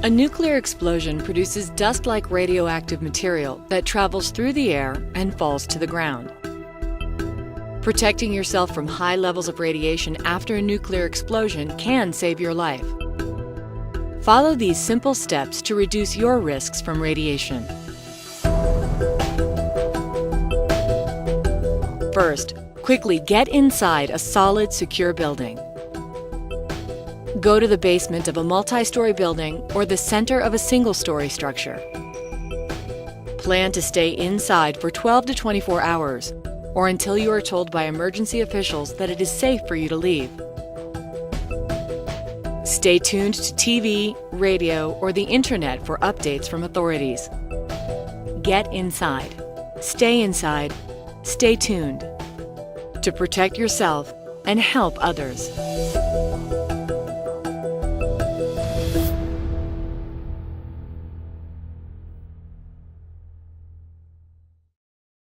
A nuclear explosion produces dust-like radioactive material that travels through the air and falls to the ground. Protecting yourself from high levels of radiation after a nuclear explosion can save your life. Follow these simple steps to reduce your risks from radiation. First, quickly get inside a solid, secure building. Go to the basement of a multi-story building or the center of a single-story structure. Plan to stay inside for 12 to 24 hours, or until you are told by emergency officials that it is safe for you to leave. Stay tuned to TV, radio, or the internet for updates from authorities. Get inside. Stay inside. Stay tuned to protect yourself and help others.